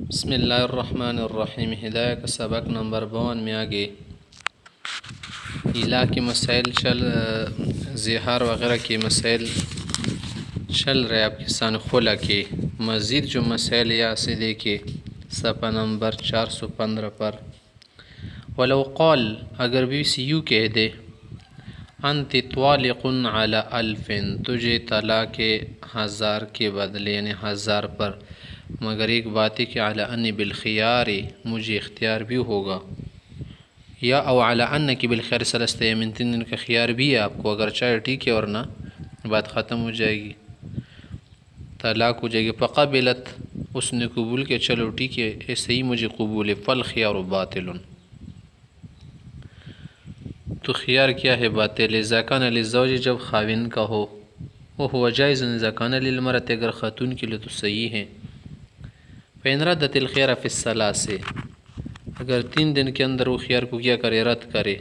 بسم اللہ الرحمن الرحیم. ہدایہ کا سبق نمبر 52 میں آگے ایلا کے مسائل زہار وغیرہ کے مسائل چل رہے آپ کے سان خلا کے. مزید جو مسائل یا سے لے کے صفحہ نمبر 415 پر ولو قال اگر بھی یوں کہہ دے انت طالق علی الف تجھے طلاق 1000 کے بدلے یعنی 1000 پر، مگر ایک بات ہے کہ علی انی بالخیار مجھے اختیار بھی ہوگا، یا او علی ان کی بالخیار ثلاثۃ ایام 3 دن کا خیار بھی ہے آپ کو، اگر چاہے ٹھیک ہے ورنہ بات ختم ہو جائے گی، طلاق ہو جائے گی. فقبلت اس نے قبول کیا، چلو ٹھیک ہے ایسے ہی مجھے قبول ہے. فالخیار باطل تو خیار کیا ہے باطل ہے. اذا کان للزوج جب خاوند کا ہو، وہ ہوا جائز. اذا کان للمرأة اگر خاتون کے لیے تو صحیح ہے. فإن ردت الخيار في الثلاث اگر 3 دن کے اندر وہ خیار کو کیا کرے رد کرے،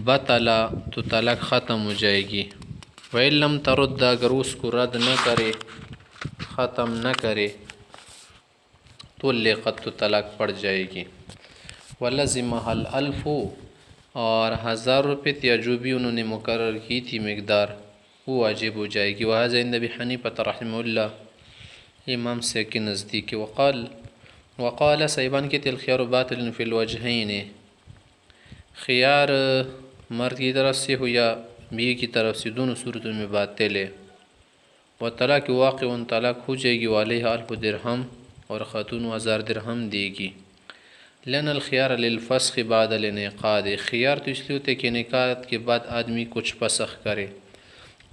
بطلا تو طلاق ختم ہو جائے گی. وإن لم ترد اگر اس کو رد نہ کرے ختم نہ کرے تو لقت تو طلاق پڑ جائے گی. ولزمها الألف اور 1000 روپے جو بھی انہوں نے مقرر کی تھی مقدار وہ واجب ہو جائے گی. وهذا عند ابي حنيفة رحمه الله امام سے کے نزدیک. وقال صاحبان کے الخيار باطل في الوجهين خیار مرد کی طرف سے ہو یا بیوی کی طرف سے دونوں صورتوں میں باطل ہے. والطلاق واقع طلاق ہو جائے گی. وعلیہ 1000 درہم اور خاتون 1000 درہم دے گی. لأن الخيار للفسخ بعد الانعقاد خیار تو اس لیے ہوتے کہ انعقاد کے بعد آدمی کچھ فسخ کرے،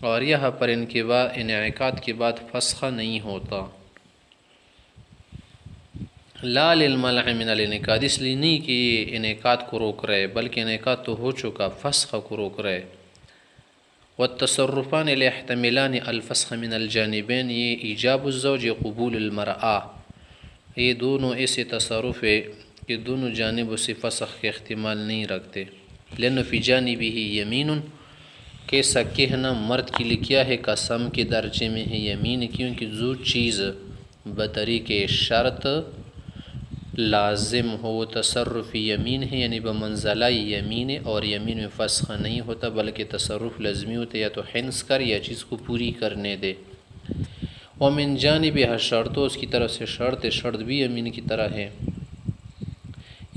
اور یہاں پر انعقاد کے بعد فسخ نہیں ہوتا. لا للمنع من الانعقاد اس لیے نہیں کہ یہ انعقاد کو روک رہے بلکہ انعقاد تو ہو چکا، فسخ کو روک رہے. والتصرفان الاحتملان الفسخ من الجانبین یہ ایجاب الزوج قبول المرأة یہ دونوں ایسے تصرف ہے کہ دونوں جانبوں سے فسخ کے احتمال نہیں رکھتے. لأن فی جانبہ یمین کیسا کہنا مرد کے لیے کیا ہے قسم کے درجے میں ہے یمین، کیونکہ جو چیز بطریق شرط لازم ہو وہ تصرف یمین ہے، یعنی بمنزلہ یمین، اور یمین میں فسخ نہیں ہوتا بلکہ تصرف لازمی ہوتا، یا تو حنس کر یا چیز کو پوری کرنے دے. ومن جانبہ شرط اس کی طرف سے شرط بھی یمین کی طرح ہے،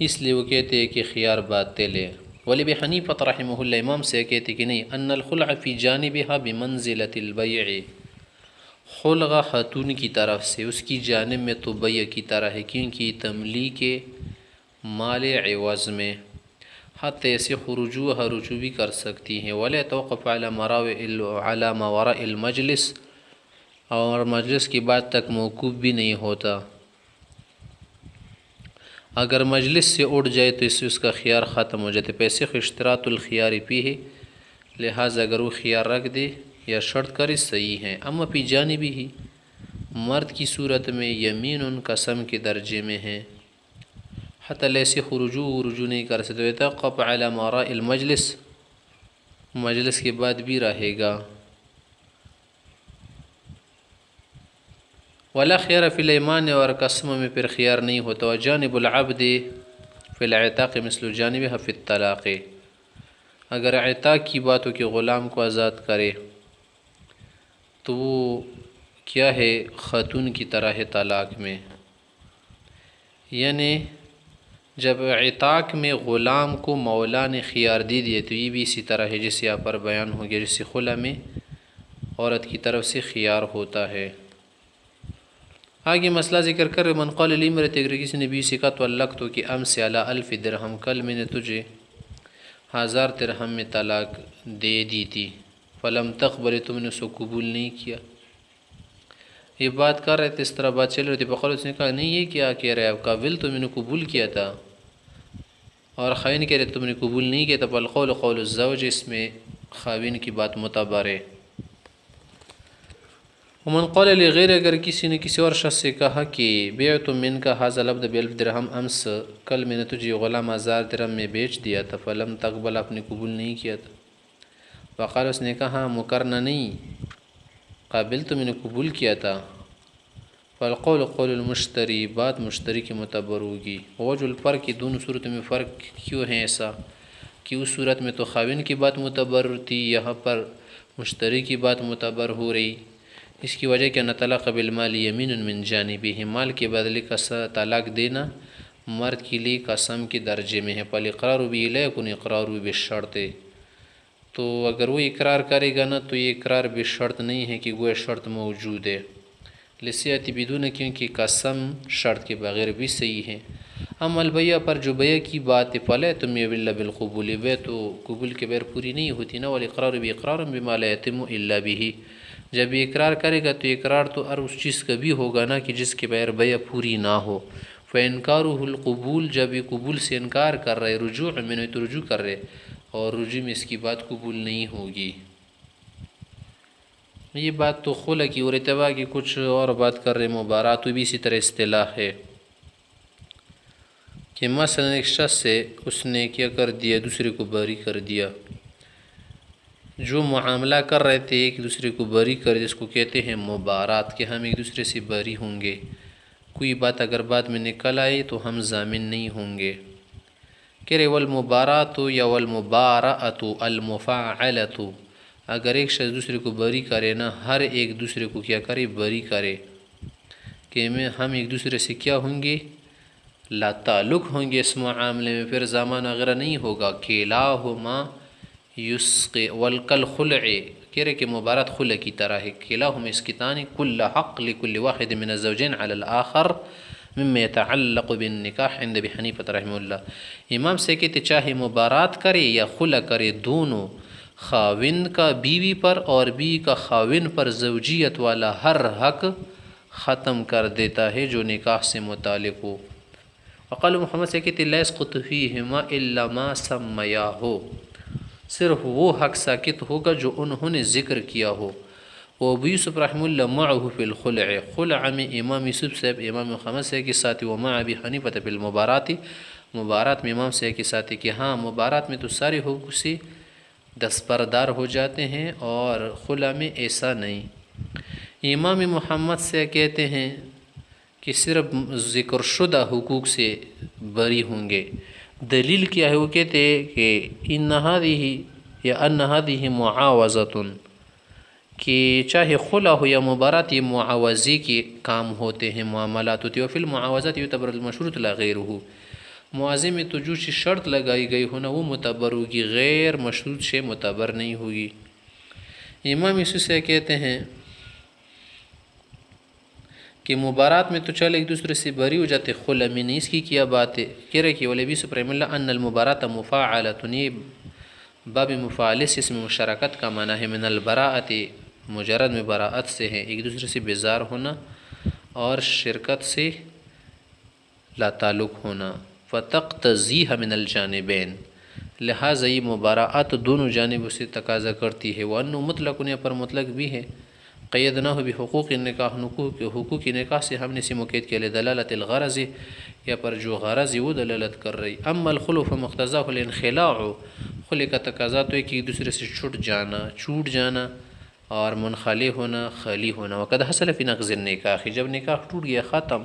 اس لیے وہ کہتے ہیں کہ خیار باطل ہے. ولی حنیفہ رحمہ اللہ امام سے کہتے کہ نہیں، ان الخلع فی جانبہ بمنزلۃ البیع خلع خاتون کی طرف سے اس کی جانب میں تو بیع کی طرح ہے، کیونکہ تملیک مال عوض میں حتی ایسے رجوع بھی کر سکتی ہیں. ولا توقف علی ما وراء المجلس اور مجلس کی بات تک موقوف بھی نہیں ہوتا. اگر مجلس سے اٹھ جائے تو اس کا خیار ختم ہو جاتے. پیسے اشتراط الخیار پی ہے، لہٰذا اگر وہ خیار رکھ دے یا شرط کرے صحیح ہیں. اما پی جانبی ہی مرد کی صورت میں یمین ان قسم کے درجے میں ہے، حتی ایسے رجوع نہیں کر سکتے. یتوقف علی ما وراء المجلس مجلس کے بعد بھی رہے گا. ولا خیر فی الایمان اور قسموں میں پھر خیار نہیں ہوتا. وجانب العبد فی العتاق مثل جانبہ فی الطلاق اگر عتاق کی بات ہو کہ غلام کو آزاد کرے تو وہ کیا ہے خاتون کی طرح ہے طلاق میں. یعنی جب عتاق میں غلام کو مولا نے خیار دے دیے تو یہ بھی اسی طرح ہے جیسے یہاں پر بیان ہو گیا، جیسے خلا میں عورت کی طرف سے خیار ہوتا ہے. آگے مسئلہ ذکر کر من قال لامرأة اگر کسی نے بھی سکھا تو اللہ تو کہ امس علی 1000 درہم کل میں نے تجھے 1000 درہم میں طلاق دے دی تھی، فلم تقبل تم نے اسے قبول نہیں کیا. یہ بات کر رہے تھے، اس طرح بات چل رہی تھی. بقول اس نے کہا نہیں یہ کیا کہہ رہے آپ، قابل تو میں نے قبول کیا تھا، اور خائن کہہ رہے تم نے قبول نہیں کیا تھا. فالقول قول الزوج اس میں خاوین کی بات معتبر ہے. ومن قال لغیر اگر کسی نے کسی اور شخص سے کہا کہ بیعت منک ھذا العبد ب1000 درہم امس کل میں نے تجھے غلام 1000 درہم میں بیچ دیا تھا، فلم تقبل آپ نے قبول نہیں کیا تھا. فقال اس نے کہا مکرنا نہیں، قابل تو میں نے قبول کیا تھا. فالقول قول المشتری، بات مشتری کی معتبر ہوگی. وجہ الفرق کی دونوں صورتوں میں فرق کیوں ہے ایسا کہ اس صورت میں تو خاوند کی بات معتبر تھی، یہاں پر مشتری کی بات معتبر ہو رہی. اس کی وجہ کہ طلاق بالمال یمین من جانبہ، مال کے بدلے کا طلاق دینا مرد کے لیے قسم کے درجے میں ہے. پل اقرار بھی لا یکن اقرار بالشرط، تو اگر وہ اقرار کرے گا نا تو یہ اقرار بشرط نہیں ہے کہ وہ شرط موجود ہے. لسیاتی بدون، کیونکہ قسم شرط کے بغیر بھی صحیح ہے. اما البیع پر جو بیع کی بات ہے، فلا تم الا بالقبول، بیع تو قبول کے بغیر پوری نہیں ہوتی نا. والاقرار باقرار بما لا يتم الا به، جب یہ اقرار کرے گا تو اقرار تو اس چیز کا بھی ہوگا نا کہ جس کے بغیر بیع پوری نہ ہو. فانکارہ القبول، جب یہ قبول سے انکار کر رہے، رجوع میں تو رجوع کر رہے، اور رجوع میں اس کی بات قبول نہیں ہوگی. یہ بات تو خلع کی اور اتباع کی کچھ اور بات کر رہے. مبارات بھی اسی طرح اصطلاح ہے کہ مثلا ایک شخص سے اس نے کیا کر دیا، دوسرے کو بری کر دیا. جو معاملہ کر رہے تھے ایک دوسرے کو بری کر، جس کو کہتے ہیں مبارات، کہ ہم ایک دوسرے سے بری ہوں گے. کوئی بات اگر بعد میں نکل آئے تو ہم ضامن نہیں ہوں گے. کہہ رہے والمبارات یا والمبارات المفاعلۃ، اگر ایک شخص دوسرے کو بری کرے نا، ہر ایک دوسرے کو کیا کرے، بری کرے، کہ ہم ایک دوسرے سے کیا ہوں گے، لا تعلق ہوں گے اس معاملے میں، پھر زمان وغیرہ نہیں ہوگا. کلاہما یسقی والکل خلع، کہہ رہے کہ مبارات خلع کی طرح ہے. کلاہما اسکتان کل حق لکل واحد من الزوجین علی الآخر مما يتعلق بالنکاح عند ابی حنیفہ رحمہ اللہ. امام سے کہتے چاہے مبارات کرے یا خلع کرے، دونوں خاوند کا بیوی پر اور بیوی کا خاوند پر زوجیت والا ہر حق ختم کر دیتا ہے جو نکاح سے متعلق ہو. وقال محمد سے کہتے لا يسقط فیہما الا ما سمیاہ، صرف وہ حق ساقط ہوگا جو انہوں نے ذکر کیا ہو. وہ ابو یوسف رحمہ اللہ معه فی الخلع، خلع میں امام یوسف صاحب امام محمد سے کے ساتھ، ومع ابی حنیفہ فی المبارات، مبارات میں امام سے کے ساتھ کہ ہاں مبارات میں تو سارے حقوق سے دستبردار ہو جاتے ہیں اور خلع میں ایسا نہیں. امام محمد سے کہتے ہیں کہ صرف ذکر شدہ حقوق سے بری ہوں گے. دلیل کیا ہے؟ وہ کہتے ہیں کہ ان هذه معاوضۃ، کہ چاہے خلع ہو یا مبارات یہ معاوضے کے کام ہوتے ہیں، معاملات ہوتے ہیں. وفی المعاوضات یعتبر المشروط لا غیرہ، معاوضے میں تو جو چیز شرط لگائی گئی ہونا وہ معتبر ہوگی، غیر مشروط شے معتبر نہیں ہوگی. امام یوسف سے کہتے ہیں کہ مبارات میں تو چل ایک دوسرے سے بری ہو جاتے، خلع میں نہیں. اس کی کیا بات ہے؟ کہہ رہے کہ ولبی سپریم اللہ ان المبارات مفاعلۃ، یہ باب مفاعلے سے اس میں مشارکت کا معنی ہے. من البراءۃ، مجرد میں براءت سے ہے، ایک دوسرے سے بیزار ہونا اور شرکت سے لا تعلق ہونا. فتقتضیہ من الجانبین، لہٰذا یہ مبارات دونوں جانبوں سے تقاضا کرتی ہے. وانه مطلق، یہاں پر مطلق بھی ہے. قیدناہ بحقوق النکاح، حقوق نکاح سے ہم نے اسے مقید کیا. لدلالت الغرض، یا پر جو غرض وہ دلالت کر رہی. اما الخلع فمقتضاہ الانخلاع، خلع کا تقاضا تو ہے کہ ایک دوسرے سے چھوٹ جانا اور منخلع ہونا، خالی ہونا. وقد حصل فی نقض النکاح، جب نکاح ٹوٹ گیا، ختم،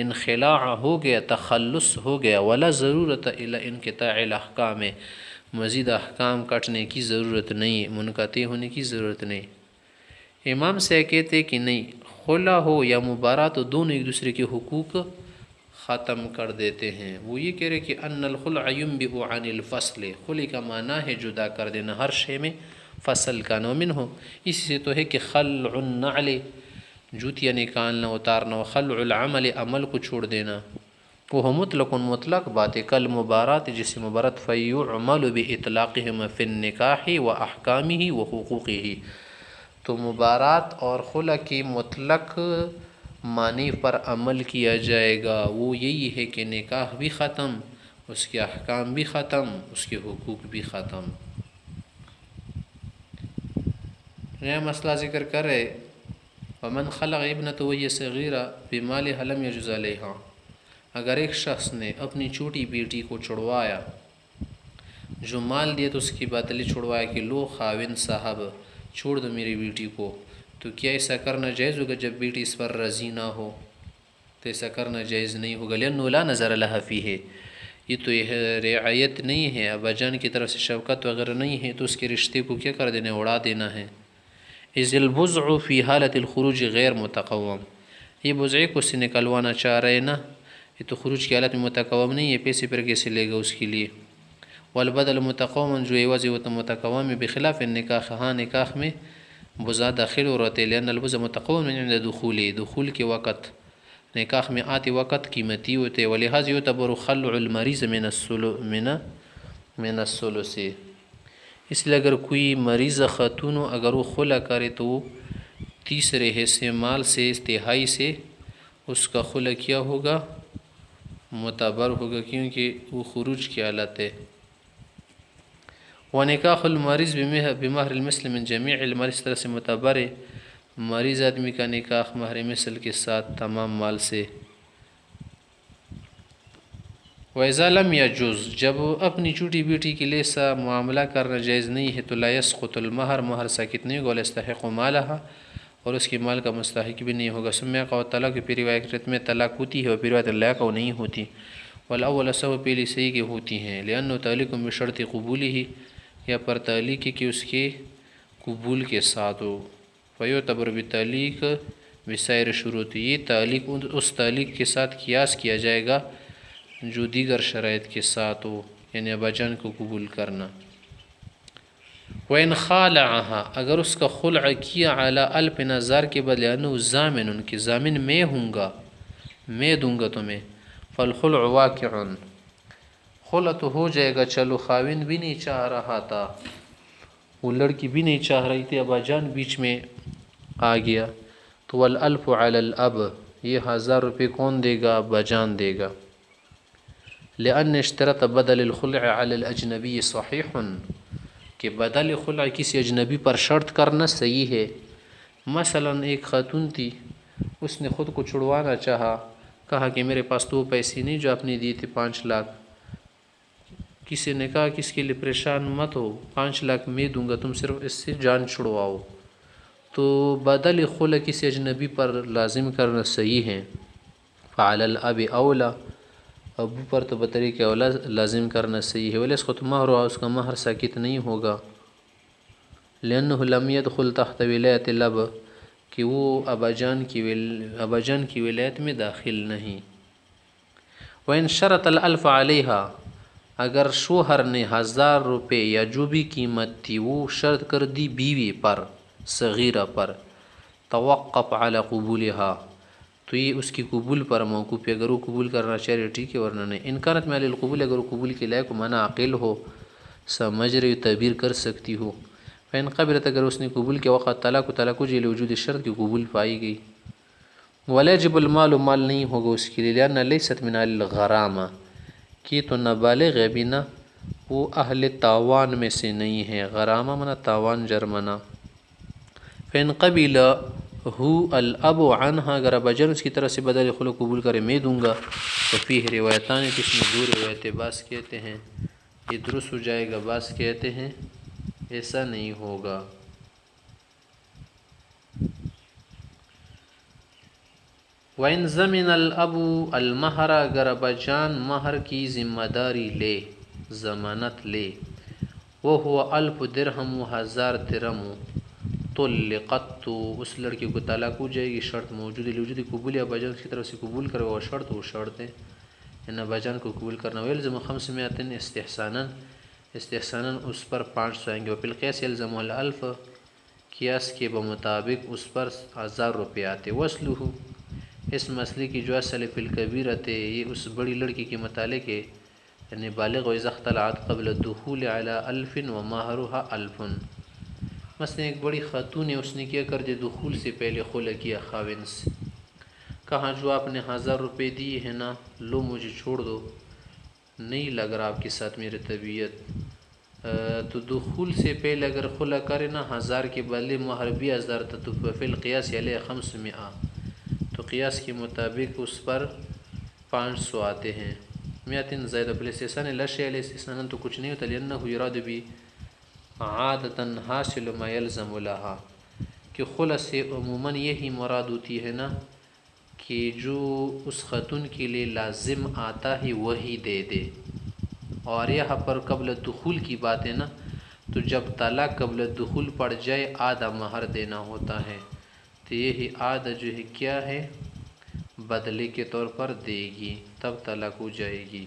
انخلاع ہو گیا، تخلص ہو گیا. ولا ضرورت الی انقطاع الاحکام، مزید احکام کٹنے کی ضرورت نہیں، منقطع ہونے کی ضرورت نہیں. امام سے کہتے کہ نہیں، خلع ہو یا مبارات دونوں ایک دوسرے کے حقوق ختم کر دیتے ہیں. وہ یہ کہہ رہے کہ ان الخلع ينبئ عن الفصل، خلع کا معنی ہے جدا کر دینا، ہر شے میں فصل کا نومن ہو. اسی سے تو ہے کہ خلع النعل، جوتیاں نکالنا، اتارنا، وخلع العمل، عمل کو چھوڑ دینا. وہ مطلق بات ہے. کل مبارات، جسے مبارات فیعمل باطلاقہما فی النکاح واحکامہ وحقوقہ، تو مبارات اور خلع کی مطلق معنی پر عمل کیا جائے گا. وہ یہی ہے کہ نکاح بھی ختم، اس کے احکام بھی ختم، اس کے حقوق بھی ختم. نیا مسئلہ ذکر کرے. ومن خلع ابنۃ وہی صغیرہ بمالها لم یجز علیہا، اگر ایک شخص نے اپنی چھوٹی بیٹی کو چھڑوایا، جو مال دیا تو اس کی بدلے چھڑوایا کہ لو خاوند صاحب چھوڑ دو میری بیٹی کو، تو کیا ایسا کرنا جائز ہوگا جب بیٹی اس پر راضی نہ ہو؟ تو ایسا کرنا جائز نہیں ہوگا، لأنه لا نظر لها فيه، یہ تو یہ رعایت نہیں ہے، ابا جان کی طرف سے شفقت وغیرہ نہیں ہے، تو اس کے رشتے کو کیا کر دینا، اڑا دینا ہے۔ اذ البضع فی حالت الخروج غیر متقوم، یہ بضعے کو سے نکلوانا چاہ رہے نا، یہ تو خروج کی حالت میں متقوم نہیں ہے، پیسے پر کیسے لے گا اس کے لیے۔ والبدل متقوم جو عوض ہوتا متقوم بخلاف النکاح، ہاں نکاح میں بضع داخل ہو رہتے، لأن البضع متقوم عند دخول کے وقت، نکاح میں آتے وقت قیمتی ہوتے، ولہذا یعتبر خلع المریض من الثلث، اس لیے اگر کوئی مریض خاتون ہو، اگر وہ خلع کرے تو وہ تیسرے حصے مال سے، تہائی سے اس کا خلع کیا ہوگا، معتبر ہوگا، کیونکہ وہ خروج کی حالت ہے۔ ونکاح المریض بمہر المثل من جمیع المال، اس طرح سے معتبر ہے مریض آدمی کا نکاح مہر مثل کے ساتھ تمام مال سے۔ وَإِذَا لَمْ يَجُوز، جب اپنی چھوٹی بیٹی کے لیے ایسا معاملہ کرنا جائز نہیں ہے تو لا يسقط المہر، مہر ساقط نہیں ہوگا، ولا يستحق مالها، اور اس کے مال کا مستحق بھی نہیں ہوگا۔ ثم يقع الطلاق، پھر روایت میں طلاق ہوتی ہے، اور پھر روایت لا يقع نہیں ہوتی۔ والاول سو پہلی صحیح کی ہوتی ہیں، لأنه تعلیق بشرط قبوله، یا پر تعلیق کہ اس کے قبول کے ساتھ ہو، فیعتبر بتعلیق بسائر شروط، یہ تعلیق اس تعلیق کے ساتھ قیاس کیا جائے گا جو دیگر شرائط کے ساتھ ہو، یعنی ابا جان کو قبول کرنا۔ وَإِنْ خَالَعَهَا، اگر اس کا خلع کیا عَلَىٰ أَلْفٍ، 1000 کے بدلے، انہو ضامن، کہ ضامن میں ہوں گا، میں دوں گا تمہیں، فالخلع واقع، خلع تو ہو جائے گا، چلو خاوند بھی نہیں چاہ رہا تھا، وہ لڑکی بھی نہیں چاہ رہی تھی، ابا جان بیچ میں آ گیا، تو والألف علی الاب، یہ 1000 روپے کون دے گا، ابا جان دے گا۔ لأن اشترط بدل الخلع علی الاجنبی صحیح، کہ بدل خلع کسی اجنبی پر شرط کرنا صحیح ہے۔ مثلا ایک خاتون تھی، اس نے خود کو چھڑوانا چاہا، کہا کہ میرے پاس تو پیسے نہیں جو آپ نے دیے تھے 5 لاکھ، کسی نے کہا کہ اس کے لیے پریشان مت ہو، 5 لاکھ میں دوں گا، تم صرف اس سے جان چھڑواؤ، تو بدل خلع کسی اجنبی پر لازم کرنا صحیح ہے۔ فعلی الاب اولا، ابو پر تو بطریق اولا لازم کرنا صحیح ہے، ولیسقط مہرها، اس کا مہر ساقط نہیں ہوگا، لأنه لم يدخل تحت ولایت الاب، کہ وہ ابا جان کی ولایت میں داخل نہیں۔ وَإِنْ شَرَطَ الْأَلْفَ عَلَيْهَا، اگر شوہر نے 1000 روپے یا جو بھی قیمت تھی وہ شرط کر دی بیوی پر، صغیرہ پر، توقف علی قبولها، تو یہ اس کی قبول پر موقوف ہے، اگر وہ قبول کرنا چاہے ٹھیک ہے، ورنہ نہیں۔ ان کانت میں علی القبول، اگر وہ قبول کے لائق منع عقل ہو، سمجھ رہی تعبیر کر سکتی ہو، فإن قبلت، اگر اس نے قبول کے وقت طلاق ہو جائے، لوجود شرط کی قبول پائی گئی۔ ولا يجب المال، مال نہیں ہوگا اس کے لیے، لأن لیست من اہل الغرامہ، کہ تو نابالغ ہے بھی نہ وہ اہل تاوان میں سے نہیں ہے، غرامہ منا تاوان جرمنا۔ فإن قبل ہو الاب عنہا، اگر ابا جان اس کی طرف سے بدل خلع قبول کرے، میں دوں گا، تو فیہ روایتان، اس میں 2 روایتیں، بعض کہتے ہیں یہ درست ہو جائے گا، بعض کہتے ہیں ایسا نہیں ہوگا۔ وَإِنْ ضَمِنَ الْأَبُ الْمَهْرَ، اگر ابا جان مہر کی ذمہ داری لے، ضمانت لے، وَهُوَ 1000 درہم، 1000 درہم، طلقت، تو اس لڑکی کو طلاق ہو جائے گی، شرط موجود ہے، لوجود قبول ابا جان کی طرف سے قبول کرے، وہ شرط ہے، ان ابا جان کو قبول کرنا۔ ویلزم 500 استحسانا، اس پر 500 آئیں گے، وفی القیاس یلزم الالف، قیاس کے بمطابق اس پر 1000 روپے آتے۔ وصلہ، اس مسئلے کی جو اصل فی الکبیرۃ، یہ اس بڑی لڑکی کے متعلق ہے، یعنی بالغ و اذا اختلعت قبل الدخول علی 1000 ومہرها 1000، مثلا ایک بڑی خاتون ہے، اس نے کیا کر دیا، دخول سے پہلے خلع کیا خاوند سے، کہاں جو آپ نے 1000 روپے دیے ہیں نا، لو مجھے چھوڑ دو، نہیں لگ رہا آپ کے ساتھ میری طبیعت، تو دخول سے پہلے اگر خلع کرے نا، 1000 کے بدلے مہر بھی 1000 تھا، تو فی القیاس علیہ 500، تو قیاس کے مطابق اس پر 500 آتے ہیں، 100 زائد بالاستحسان لا شیء علیہ، استحسانا تو کچھ نہیں ہوتا، لأنه یراد بھی عادتاً حاصل ما یلزم لها، کہ خلع سے عموماً یہی مراد ہوتی ہے نا کہ جو اس خاتون کے لیے لازم آتا ہے وہی دے دے. اور یہاں پر قبل دخول کی بات ہے نا، تو جب طلاق قبل دخول پڑ جائے آدھا مہر دینا ہوتا ہے، تو یہی آدھا جو ہے کیا ہے بدلے کے طور پر دے گی، تب طلاق ہو جائے گی.